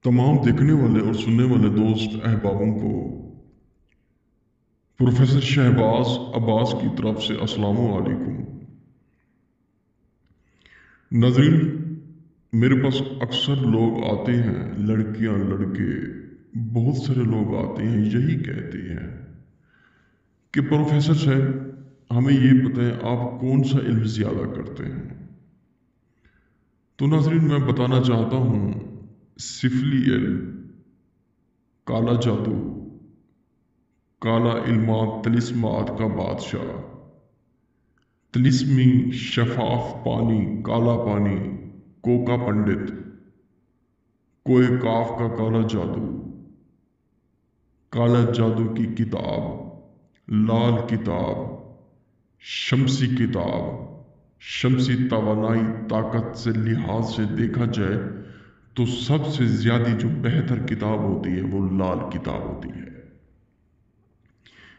तमाम देखने वाले और सुनने वाले दोस्त अहबाबों को प्रोफेसर शहबाज अब्बास की तरफ से अस्सलामु अलैकुम। नाज़रीन, मेरे पास अक्सर लोग आते हैं, लड़कियां लड़के बहुत सारे लोग आते हैं, यही कहते हैं कि प्रोफेसर साहब हमें ये बताएं आप कौन सा इल्म ज़्यादा करते हैं। तो नाज़रीन, मैं बताना चाहता हूँ सिफली इल्म, काला जादू, काला इल्मात, तिलिस्मात का बादशाह, तिलिस्मी शफाफ पानी, काला पानी, कोका पंडित, कोए काफ का काला जादू, काला जादू की किताब, लाल किताब, शमसी किताब, शमसी तवानाई ताकत से लिहाज से देखा जाए तो सबसे ज्यादा जो बेहतर किताब होती है वो लाल किताब होती है।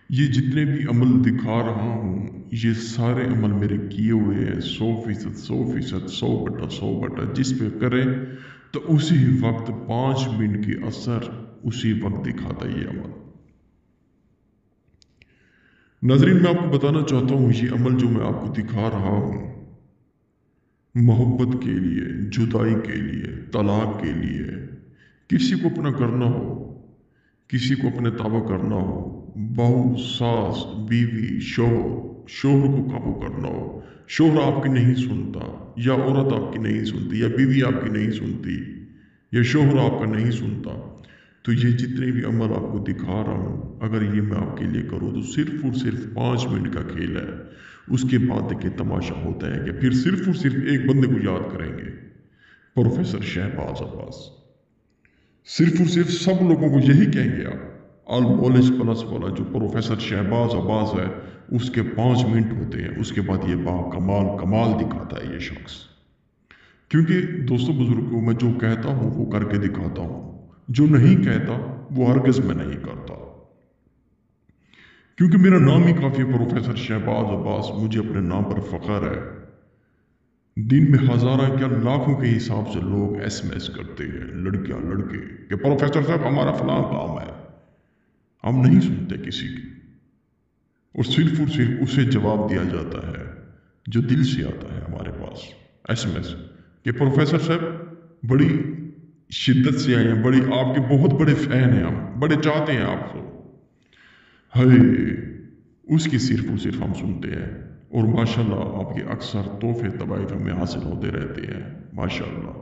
ये जितने भी अमल दिखा रहा हूँ ये सारे अमल मेरे किए हुए हैं 100%, 100%, 100/100 जिस पे करें तो उसी वक्त 5 मिनट की असर उसी वक्त दिखाता है ये अमल। नाज़रीन, मैं आपको बताना चाहता हूँ ये अमल जो मैं आपको दिखा रहा हूँ मोहब्बत के लिए, जुदाई के लिए, तलाक के लिए, किसी को अपना करना हो, किसी को अपने ताबा करना हो, बहू, सास, बीवी, शोहर को काबू करना हो, शोहर आपकी नहीं सुनता या औरत आपकी नहीं सुनती या बीवी आपकी नहीं सुनती या शोहर आपका नहीं सुनता, तो ये जितने भी अमल आपको दिखा रहा हूँ अगर ये मैं आपके लिए करूँ तो सिर्फ और सिर्फ 5 मिनट का खेल है। उसके बाद देखिए तमाशा होता है कि फिर सिर्फ और सिर्फ एक बंदे को याद करेंगे, प्रोफेसर शहबाज अब्बास। सिर्फ और सिर्फ सब लोगों को यही कहेंगे आप, ऑल नॉलेज प्लस वाला जो प्रोफेसर शहबाज अब्बास है उसके 5 मिनट होते हैं, उसके बाद ये कमाल दिखाता है ये शख्स। क्योंकि दोस्तों बुजुर्गों, मैं जो कहता हूँ वो करके दिखाता हूँ, जो नहीं कहता वो हरगिज़ मैं नहीं करता। क्योंकि मेरा नाम ही काफ़ी है, प्रोफेसर शहबाज अब्बास, मुझे अपने नाम पर फख्र है। दिन में हज़ारों क्या लाखों के हिसाब से लोग SMS करते हैं, लड़कियां लड़के, कि प्रोफेसर साहब हमारा फलां काम है। हम नहीं सुनते किसी की, और सिर्फ उसे जवाब दिया जाता है जो दिल से आता है हमारे पास SMS, कि प्रोफेसर साहब बड़ी शिद्दत से आए हैं, बड़ी आपके बहुत बड़े फैन हैं, हम बड़े चाहते हैं आपको। हाय, उसकी सिर्फ और सिर्फ हम सुनते हैं, और माशाल्लाह आपके अक्सर तोहफे तबाइफ हमें हासिल होते रहते हैं माशाल्लाह।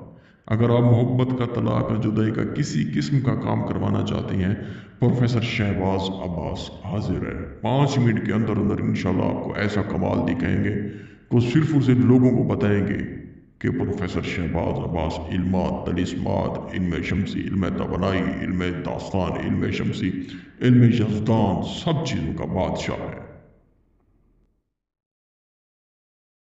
अगर आप मोहब्बत का, तलाक का, जुदाई का किसी किस्म का काम करवाना चाहते हैं, प्रोफेसर शहबाज अब्बास हाजिर है। 5 मिनट के अंदर अंदर इंशाल्लाह आपको ऐसा कमाल दिखाएंगे को सिर्फ और सिर्फ लोगों को बताएंगे कि प्रोफेसर शहबाज अब्बास इल्मात, तलिस्मात, इल्म शमसी, इल्म तवानाई, इल्म दास्तान, इल्म शमसी, इल्म यज़दान, सब चीज़ों का बादशाह है।